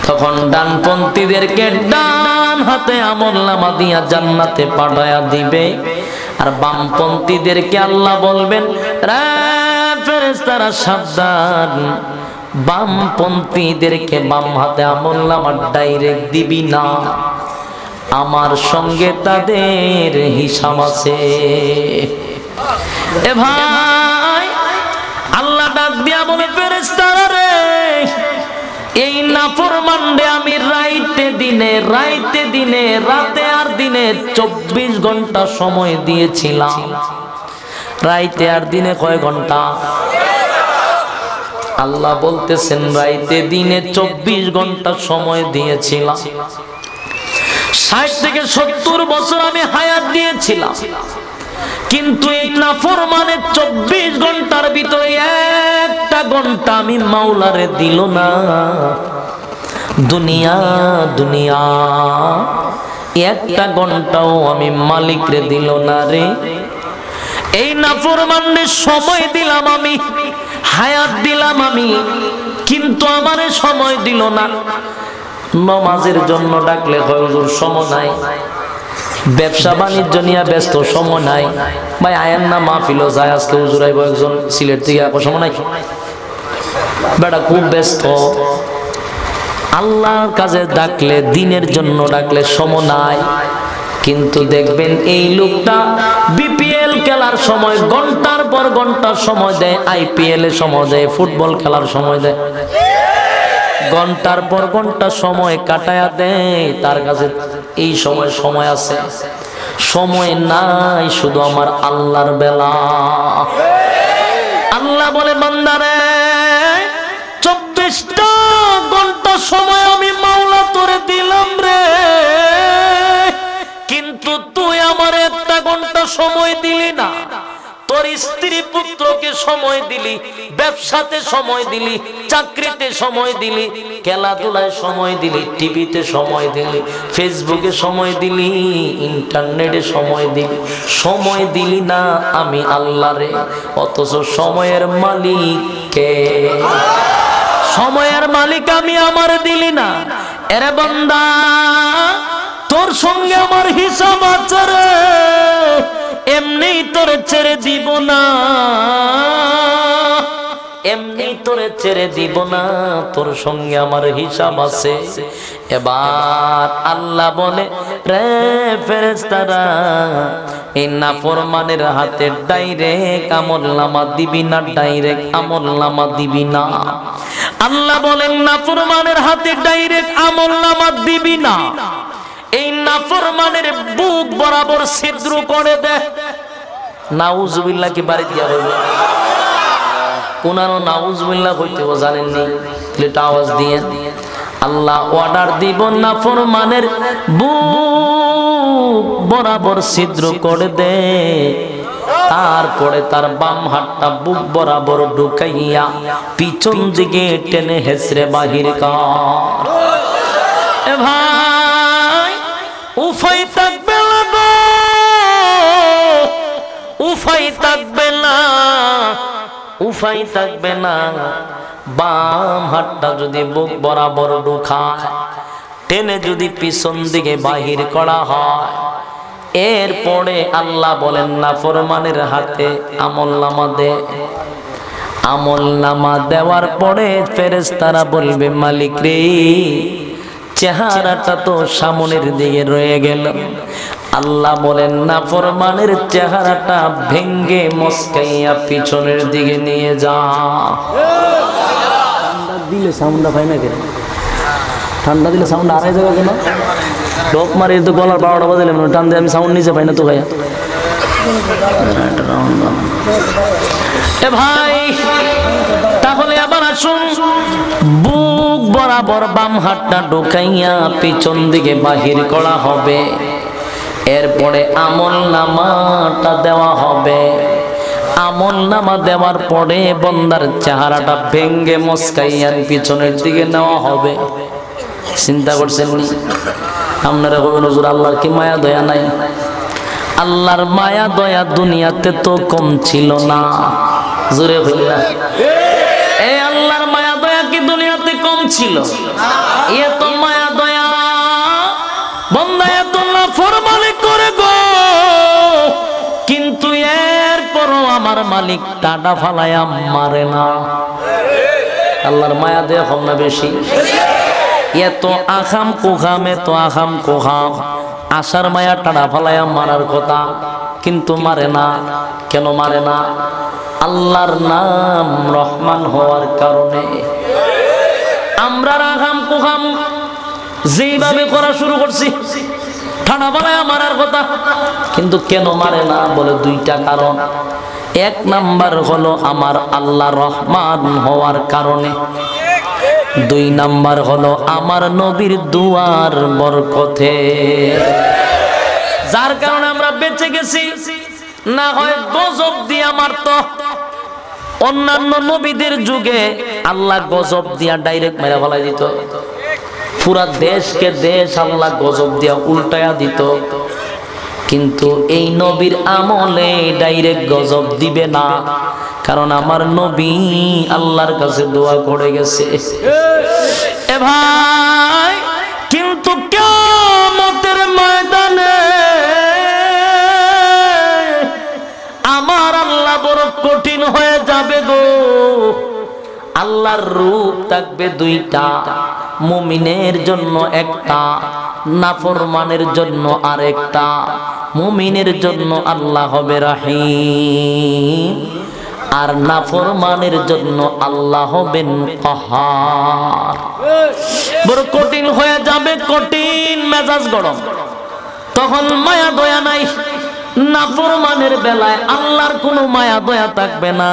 Speaker 1: তখন ডানপন্থীদেরকে ডান হাতে আমলনামা দিয়া জান্নাতে পাঠায়া দিবে, আর বামপন্থীদেরকে আল্লাহ বলবেন রে ফেরেশতারা সাবধান, বামপন্থীদেরকে বাম হাতে আমলনামা ডাইরেক্ট দিবি না, আমার সঙ্গে তাদের হিসাব আছে। এ ভাই আল্লাহ ডাক দিয়া বলে ফেরেশতারা রে, এই নাফরমানরে আমি রাইতে দিনে রাতে আর দিনে 24 ঘন্টা সময় দিয়েছিলাম, রাইতে আর দিনে কয় ঘন্টা? আল্লাহ বলতেছেন রাইতে দিনে 24 ঘন্টা সময় দিয়েছিলাম। 60 থেকে 70 বছর আমি হায়াত দিয়েছিলাম, কিন্তু এই নাফরমানের 24 ঘন্টার ভিতরে একটা ঘন্টা আমি মাওলারে দিল না। দুনিয়া দুনিয়া একটা ঘন্টাও আমি মালিকরে দিল না রে। এই নাফরমানের সময় দিলাম আমি, হায়াত দিলাম আমি, কিন্তু আমারে সময় দিল না। নামাজের জন্য ডাকলে হুজুর সময় নাই, ব্যবসা বাণিজ্য নিয়ে ব্যস্ত, সময় নাই। ভাই আয়েন না মাহফিল যায়, আজকে হুজুর আইব একজন সিলেট থেকে, এখন সময় নাই, বেটা খুব ব্যস্ত। আল্লাহর কাজে ডাকলে, দিনের জন্য ডাকলে সময় নাই। কিন্তু দেখবেন এই লোকটা বিপিএল খেলার সময় ঘন্টার পর ঘন্টা সময় দেয়, আইপিএল এ সময় দেয়, ফুটবল খেলার সময় দেয়, ঘন্টার পর ঘন্টা সময় কাটায়া দেয়। তার কাছে এই সময় সময় আছে, সময় নাই শুধু আমার আল্লাহর বেলা। আল্লাহ বলে বান্দারে 24টা ঘন্টা সময় আমি মাওলা তোরে দিলাম রে, কিন্তু তুই আমার একটা ঘন্টা সময় দিলি না। তোর স্ত্রী পুত্রকে সময় দিলি, ব্যবসাতে সময় দিলি, চাকরিতে সময় দিলি, খেলাধুলায় সময় দিলি, টিভিতে সময় দিলি, ফেসবুকে সময় দিলি, ইন্টারনেটে সময় দিলি, সময় দিলি না আমি আল্লাহরে। অথচ সময়ের মালিক কে? সময়ের মালিক আমি, আমার দিলি না। এরে বান্দা, তোর সঙ্গে আমার হিসাব আছে রে, এমনি তোরে ছেড়ে দিব না, এমনি তোরে ছেড়ে দিব না, তোর সঙ্গে আমার হিসাব আছে। এবার আল্লাহ বলে রে ফেরেশতারা, এই নাফরমানের হাতে ডাইরেক্ট আমলনামা দিবি না, ডাইরেক্ট আমলনামা দিবি না। আল্লাহ বলেন নাফরমানের হাতে ডাইরেক্ট আমলনামা দিবি না, এই নাফরমানের বুক বরাবর ছিদ্র করে দে। নাউজুবিল্লাহ কি বাড়ি দিয়া হইল? কোনানো নাউজুবিল্লাহ হইতেও জানেননি, এটা আওয়াজ দিয়ে আল্লাহ অর্ডার দিব নাফরমানের বুক বরাবর ছিদ্র করে দে। তারপরে তার বাম হাতটা বুক বরাবর ঢুকাইয়া পিছন দিকে টেনে হেসরে বাহির কর। এ ভাই উফাই থাকবে না, উফাই থাকবে না, উফাই থাকবে না। বাম হাতটা যদি বুক বরাবর ঢুকায়, টেনে যদি পিছন দিকে বাহির করা হয়, এরপরে আল্লাহ বলেন নাফরমানের হাতে আমলনামা দে। আমলনামা দেওয়ার পরে ফেরেশতারা বলবে মালিক রে, চেহারাটা তো সামনের দিকে রয়ে গেল। আল্লাহ বলেন নাফরমানের চেহারাটা ভেঙ্গে মস্কাইয়া পিছনের দিকে নিয়ে যা।
Speaker 3: ঠান্ডা দিলে সাউন্ডটা পাই না কেন? ঠান্ডা দিলে সাউন্ড আড়াই জায়গা কেন?
Speaker 1: ডোপ মারি তো গলার 12টা বাজাইলাম, টান দিয়ে আমি সাউন্ড নিচে পাই না তো ভাইয়া। এ ভাই তাহলে আবার আসুন, বুক বরাবর বাম হাতটা ঢোকাইয়া পিছন দিকে বাহির করা হবে। এরপরে আমলনামাটা দেওয়া হবে। আমলনামা দেওয়ার পরে বন্দার চেহারাটা ভেঙ্গে মস্কাইয়া পিছনের দিকে নেওয়া হবে। চিন্তা করছেন নি? আপনারা বলবেন হুজুর আল্লাহর কি মায়া দয়া নাই? আল্লাহর মায়া দয়া দুনিয়াতে তো কম ছিল না। জোরে বললা, এই আল্লাহর মায়া দয়া কি দুনিয়াতে কম ছিল? এত মায়া দয়া বান্দা এত নাফরমানি করে গো, কিন্তু এরপরও আমার মালিক টাটা ফালায়া মারে না। আল্লাহর মায়া দয়া কম না বেশি? এত আখাম কুখাম, এত আখাম কুখাম, আশার মায়া টানা ফালায়া মারার কথা, কিন্তু মারে না। কেন মারে না? আল্লাহর নাম রহমান হওয়ার কারণে। আমরা আখাম কুখাম যেইভাবে করা শুরু করছি, ঠানা বানায় মারার কথা, কিন্তু কেন মারে না? বলে দুইটা কারণ। এক নাম্বার হলো আমার আল্লাহ রহমান হওয়ার কারণে, দুই নাম্বার হলো আমার নবীর দুয়ার বরকতে, যার কারণে আমরা বেঁচে গেছি। না হয় গজব দিয়া মারতো। অন্যান্য নবীদের যুগে আল্লাহ গজব দিয়া ডাইরেক্ট মেরে ফেলাই দিত, পুরা দেশকে দেশ আল্লাহ গজব দিয়া উল্টায়া দিত। কিন্তু এই নবীর আমলে ডাইরেক্ট গজব দিবে না, কারণ আমার নবী আল্লাহর কাছে দোয়া করে গেছে। এ ভাই, কিন্তু কিয়ামতের ময়দানে আমার আল্লাহ বড় কঠিন হয়ে যাবে গো। আল্লাহর রূপ থাকবে দুইটা, মুমিনের জন্য একটা, নাফরমানের জন্য আরেকটা। মুমিনের জন্য আল্লাহ হবে রহিম, আর নাফরমানের জন্য আল্লাহ হবেন কাহার। বড় কঠিন হয়ে যাবে, কঠিন মেজাজ গরম, তখন মায়া দয়া নাই। নাফরমানের বেলায় আল্লাহর কোনো মায়া দয়া থাকবে না।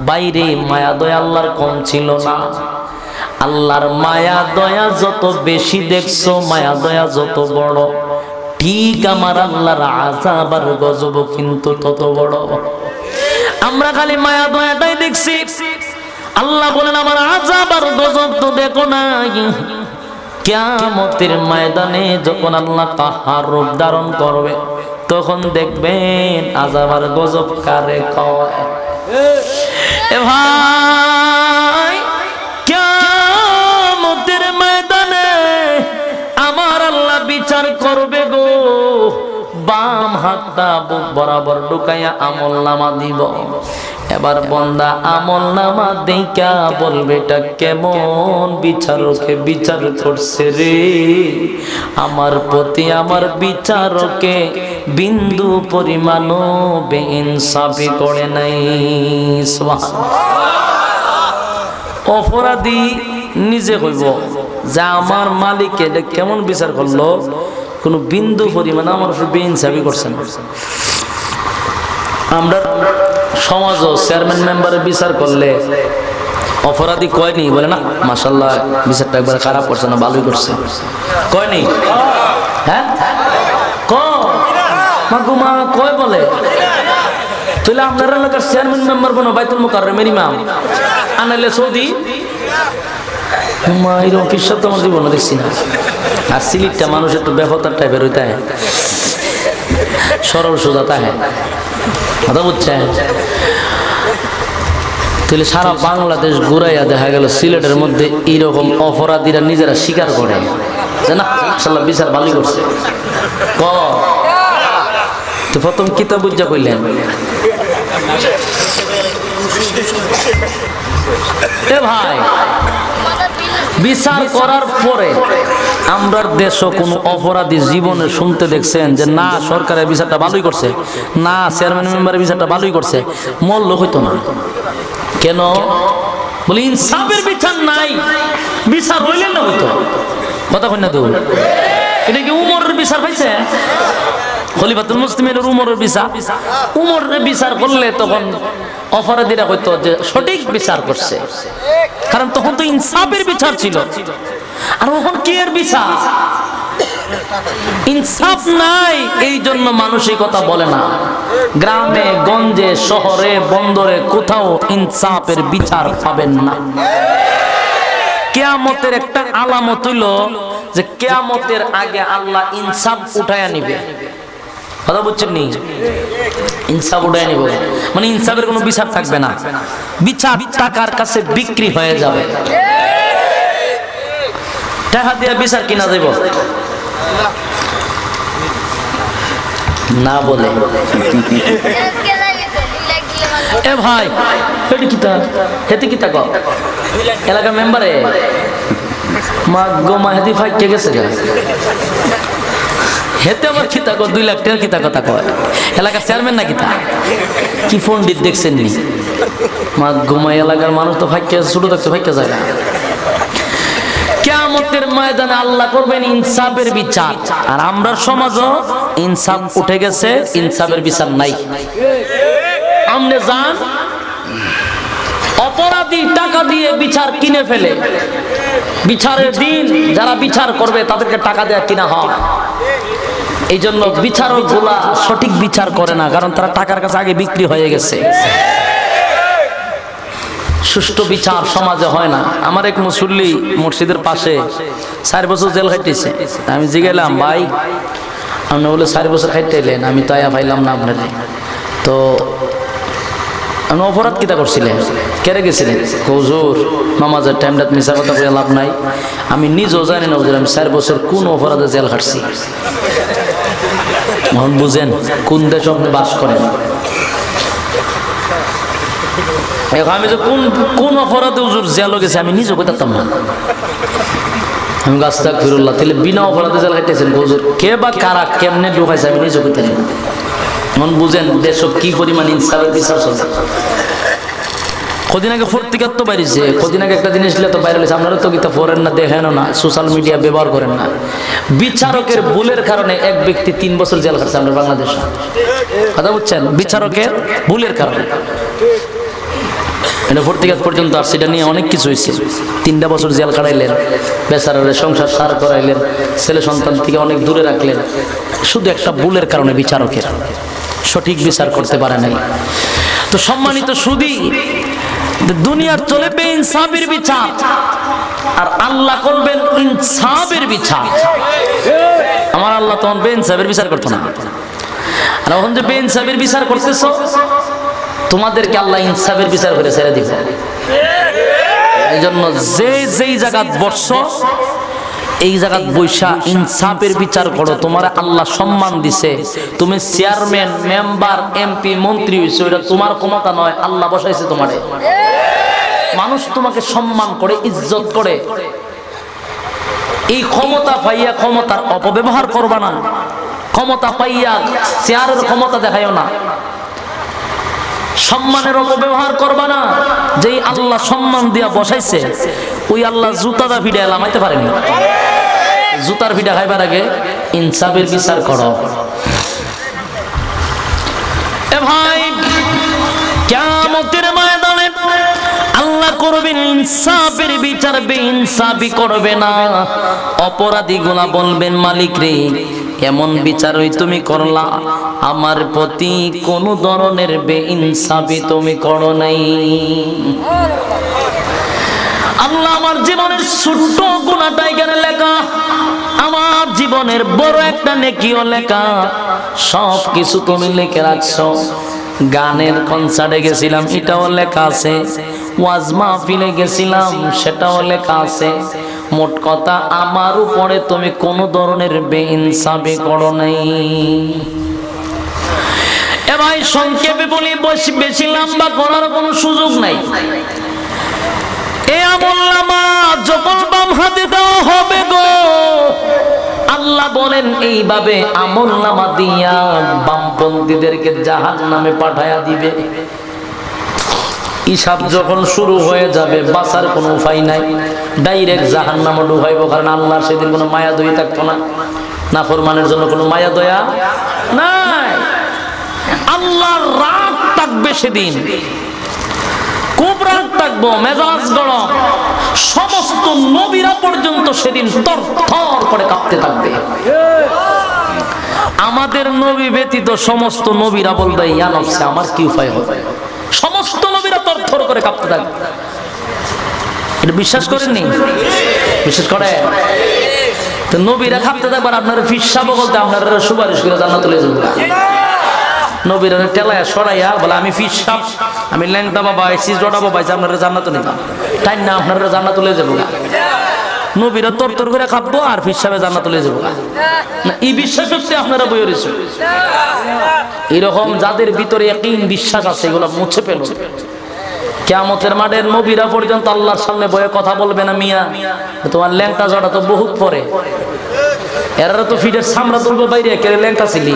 Speaker 1: বাইরে মায়া দয়া আল্লাহর কম ছিল না। আল্লাহর মায়া দয়া যত বেশি দেখছো, মায়া দয়া যত বড়, ঠিক আমার আল্লাহর আযাব আর গজব কিন্তু তত বড়। আমরা খালি মায়া দয়াটাই দেখছি। আল্লাহ বলেন আমার আযাব আর গজব তো দেখো না। কিয়ামতের ময়দানে যখন আল্লাহ কাহার রূপ ধারণ করবে, তখন দেখবেন আযাব আর গজব কারে কয়। এ ভাই, কিয়ামতের ময়দানে আমার আল্লাহ বিচার করবে গো। বাম হাতটা বুক বরাবর ঢুকাইয়া আমলনামা দিব। এবার বন্দা আমলনামা দেখা বলবে এটা কেমন বিচারকে বিচার করছে রে, আমার প্রতি আমার বিচারকে বিন্দু পরিমাণও বেইনসাফি করে নাই। অপরাধী নিজে কইব যে আমার মালিক এটা কেমন বিচার করলো, কোনো বিন্দু পরিমাণ আমার উপর বেইনসাফি করছেন। আমরা সমাজও চেয়ারম্যান মেম্বারের বিচার করলে অপরাধী কয়নি, বলে না মাশাআল্লাহ বিচারটা একবার খারাপ করছে না, ভালোই করছে, কয়নি? হ্যাঁ মা কয় বলে। তাহলে আপনার এলাকার চেয়ারম্যান মেম্বার কোনো বাইতুল মুকাররমের ইমাম আনাইলে সৌদি এরকম কিসব তো আমার জীবনে দেখছি না। আর সিলেটটা মানুষ একটু বেফতার টাইপের হইতে হয়, সরল সোজা তাহে কথা বুঝছেন। তাহলে সারা বাংলাদেশ ঘুরাইয়া দেখা গেল সিলেটের মধ্যে এইরকম অপরাধীরা নিজেরা স্বীকার করে যে না আল্লাহ বিচার ভালোই করছে। তো প্রথম কিতাব বুঝা কইলেন এ ভাই, বিচার করার পরে আমরা দেশে কোনো অপরাধী জীবনে শুনতে দেখছেন যে না সরকারের বিচারটা ভালোই করছে, না চেয়ারম্যান মেম্বারের বিচারটা ভালোই করছে? মূল্য হইতো না কেন? বলি ইনসাফের বিচার নাই, বিচার হইলে না হইতো। কথা কই না তো? এটা কি উমরের বিচার পাইছে? খলিফাতুল মুসলিমের উমরের বিচার, উমরের বিচার করলে তখন অপরাধীরা হইতো যে সঠিক বিচার করছে, কারণ তখন তো ইনসাফের বিচার ছিল। আর এখন কি এর বিচার? ইনসাফ নাই, এই জন্য মানুষই কথা বলে না। গ্রামে গঞ্জে শহরে বন্দরে কোথাও ইনসাফের বিচার পাবেন না। কিয়ামতের একটা আলামত হইল যে কিয়ামতের আগে আল্লাহ ইনসাফ উঠায়া নিবে। কথা বুঝছেন নি? ইনসাফ উঠায় নিব মানে ইনসাফের কোনো বিচার থাকবে না, বিচার টাকার কাছে বিক্রি হয়ে যাবে। টাকা দিয়ে বিচার কিনা দেব না বলে। এ ভাই হেটি কিতা হেতে কিতা কও এলাকার মেম্বারে মা গো মা হেদি ফাইট কে গেছে গা হেতে আবার কিতা কো 2 লাখ টাকা কিতা কথা কয় এলাকার চেয়ারম্যান না কিতা কি পণ্ডিত দেখছেন নি? মা গো মা এলাকার মানুষ তো ফাইট কে ছোট থাকতে ফাইট কে যায় না। কিয়ামতের ময়দানে আল্লাহ করবেন ইনসাফের বিচার, আর আমরা সমাজও ইনসাফ উঠে গেছে, ইনসাফের বিচার নাই। আমনে যান, অপরাধী টাকা দিয়ে বিচার কিনে ফেলে, বিচারের দিন যারা বিচার করবে তাদেরকে টাকা দেয়া কিনা হয়। এই জন্য বিচারক গুলা সঠিক বিচার করে না, কারণ তারা টাকার কাছে আগে বিক্রি হয়ে গেছে। সুষ্ঠু বিচার সমাজে হয় না। আমার এক মুসল্লি মসজিদের পাশে 4 বছর জেল খাইতেছে। আমি জিজ্ঞাসলাম, ভাই আপনি বলে 4 বছর খাইতে এলেন, আমি তো আয়া পাইলাম না আপনার, তো আপনি অপরাধ কিতা করছিলেন, কেড়ে গেছিলেন? হুজুর নামাজের টাইমটা মিশা কথা বলে লাভ নাই, আমি নিজেও জানি না হুজুর আমি 4 বছর কোন অপরাধে জেল খাটছি। এখন বুঝেন কোন দেশে আপনি বাস করেন। আমি যে কোন অপরাধে হুজুর জেলও গেছে আমি নিজেও কইতাম না। আমি গাছটা ফিরুল্লাহ, তাহলে বিনা অপরাধে জেল খাইতেছেন হুজুর, কে বা কারা কেমনে ঢুকাইছে আমি নিজেও কইতাম না। এখন বুঝেন দেশে কি পরিমাণ ইনসাফের বিচার চলছে। কদিন আগে পত্রিকার তো বাইরেছে, কদিন আগে একটা জিনিস তো বাইরে হয়েছে, আপনারা তো কিতা পড়েন না, দেখেন না, সোশ্যাল মিডিয়া ব্যবহার করেন না। বিচারকের ভুলের কারণে এক ব্যক্তি 3 বছর জেল খাটছে আমরা বাংলাদেশে। কথা বুঝছেন? বিচারকের ভুলের কারণে এটা পত্রিকা পর্যন্ত আর সেটা নিয়ে অনেক কিছু হয়েছে। 3টা বছর জেল কাটাইলেন, বেচারারে সংসার সার করাইলেন, ছেলে সন্তান থেকে অনেক দূরে রাখলেন, শুধু একটা ভুলের কারণে বিচারকের সঠিক বিচার করতে পারে নাই। তো সম্মানিত সুধী, দুনিয়ার চলে বেইনসাফের বিচার, আর আল্লাহ করবেন ইনসাফের বিচার। আমার আল্লাহ তখন বেইনসাফের বিচার করতো না, আর এখন যে বেইনসাফের বিচার করতেছ তোমাদেরকে আল্লাহ ইনসাফের বিচার করে ছেড়ে দিবে। এই জন্য যেই জায়গাত বসছ এই জায়গাত বৈশা ইনসাফের বিচার করো। তোমার আল্লাহ সম্মান দিছে, তুমি চেয়ারম্যান, মেম্বার, এমপি, মন্ত্রী হইছো, এটা তোমার ক্ষমতা নয়, আল্লাহ বসাইছে তোমারে। মানুষ তোমাকে সম্মান করে, ইজ্জত করে। এই ক্ষমতা পাইয়া ক্ষমতার অপব্যবহার করবা না, ক্ষমতা পাইয়া চেয়ারের ক্ষমতা দেখাইও না, সম্মানের অপব্যবহার করবা না। যেই আল্লাহ সম্মান দিয়া বসাইছে ওই আল্লাহ জুতাটা ভিড়ে লামাইতে পারেনি। জুতার ভিড়া খাইবার আগে ইনসাফের বিচার করো। এ ভাই, কিয়ামতের ময়দানে আল্লাহ করবেন ইনসাফের বিচার, বেইনসাফি করবে না। অপরাধীগুলা বলবেন, মালিক রে এমন বিচার ওই তুমি করলা, আমার প্রতি কোন ধরনের বেইনসাফি তুমি করো নাই। আল্লাহ আমার জীবনের ছোট্ট গুনাহটা এখানে লেখা, আমার জীবনের বড় একটা নেকিও লেখা, সব কিছু তুমি লিখে রাখছো। গানের কনসার্টে গেছিলাম এটাও লেখা আছে, ওয়াজ মাহফিলে গেছিলাম সেটাও লেখা আছে। মোট কথা আমার উপরে তুমি কোন ধরনের বেইনসাফি করো নাই। এ ভাই সংক্ষেপে বলি, বেশি লম্বা করার কোনো সুযোগ নাই। এ আমলনামা যখন বাম হাতে দেওয়া হবে গো, আল্লাহ বলেন এইভাবে আমলনামা দিয়া বামপন্থীদেরকে জাহান্নামে পাঠায়া দিবে। হিসাব যখন শুরু হয়ে যাবে বাঁচার কোনো উপায় নাই, ডাইরেক্ট জাহান্নামে ডুবাইব। কারণ আল্লাহ সেদিন কোনো মায়া দয়া থাকতো না, নাফরমানের জন্য কোনো মায়া দয়া নাই। আল্লাহর রাগ থাকবে সেদিন, খুব রাগ থাকবো, মেজাজ গরম। সমস্ত নবীরা পর্যন্ত সেদিন থরথর করে কাঁপতে থাকবে। আমাদের নবী ব্যতীত সমস্ত নবীরা বলবে ইয়া নফসে, আমার কি উপায় হবে? সমস্ত নবীরা থরথর করে কাঁপতে থাকবে। এটা বিশ্বাস করেননি? বিশ্বাস করে তো নবীরা কাঁপতে থাকবেন। আপনারা ফিসাব বলতে আপনারা সুপারিশ করে জান্নাতে চলে যাবেন। নবীরা টেলায়া সরাইয়া বলে আমি ফিসাব, আমি ল্যাংটা বাবা আইসি, জোড়া বাবা আইসি, আপনারা জান্নাতে নিতাম তাই না, আপনারা জান্নাতে চলে যাবো। নবীরা তরতর করে কাঁপবো আর ফিসাবে জান্নাতে চলে যাবো না। এই বিশ্বাস হচ্ছে আপনারা বই রয়েছে। এরকম যাদের ভিতরে ইয়াকিন বিশ্বাস আছে এগুলো মুছে ফেল। কিয়ামতের মাঠের নবীরা পর্যন্ত আল্লাহর সামনে বয়ে কথা বলবে না, মিয়া তোমার ল্যাংটা জড়া তো বহুত পরে, এরা তো ফিটের সামরা তুলবো বাইরে, কেড়ে ল্যাংটা ছিলি,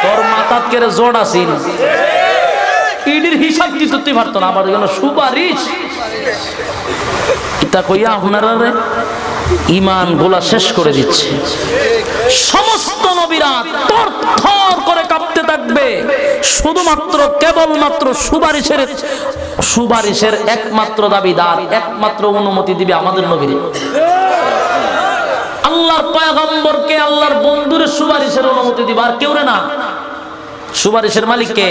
Speaker 1: তোর মাথাত কেড়ে জড়া ছিল, ইডির হিসাব কি করতে পারতো না। আমার জন্য সুপারিশ এটা কইয়া আপনারা ঈমান গোলা শেষ করে দিচ্ছে। সমস্ত নবীরা থরথর করে কাঁপতে থাকবে, শুধুমাত্র কেবলমাত্র সুপারিশের একমাত্র দাবিদার, একমাত্র অনুমতি দিবে আমাদের নবী। আল্লাহর পয়গম্বরকে, আল্লাহর বন্ধুর সুপারিশের অনুমতি দিবে, আর কেউ না। সুপারিশের মালিককে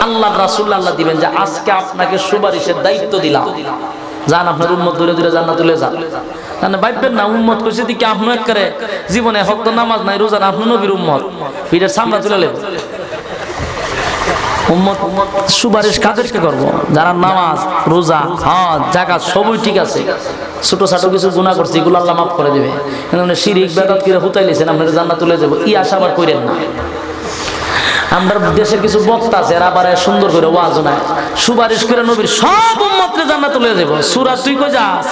Speaker 1: আল্লাহর রাসূল আল্লাহ দিবেন যে আজকে আপনাকে সুপারিশের দায়িত্ব দিলাম, যান আপনার উম্মত দূরে দূরে জান্নাতুলে যান। মানে ভাববেন না উম্মত কইছে দিকে আপনি এক করে জীবনে হক তো নামাজ নাই রোজা না, আপনি নবীর উম্মত, পিঠের সামলা তুলে নেব। উম্মত সুপারিশ কাদেরকে করব? যারা নামাজ রোজা হজ যাকাত সবই ঠিক আছে, ছোট ছোট কিছু গুনাহ করছে এগুলো আল্লাহ মাফ করে দিবে, কিন্তু শিরিক বেদাত করে হুতাইলেছেন আপনারা জান্নাতুলে যাব, ই আশা আবার কইরেন না। আমরা দেশের কিছু বক্তা আছে এরা আবার সুন্দর করে ওয়াজ নাই, সুপারিশ করে নবীর সব উম্মতকে জান্নাতে লয়ে যাব। সূরা তুই কই যাস?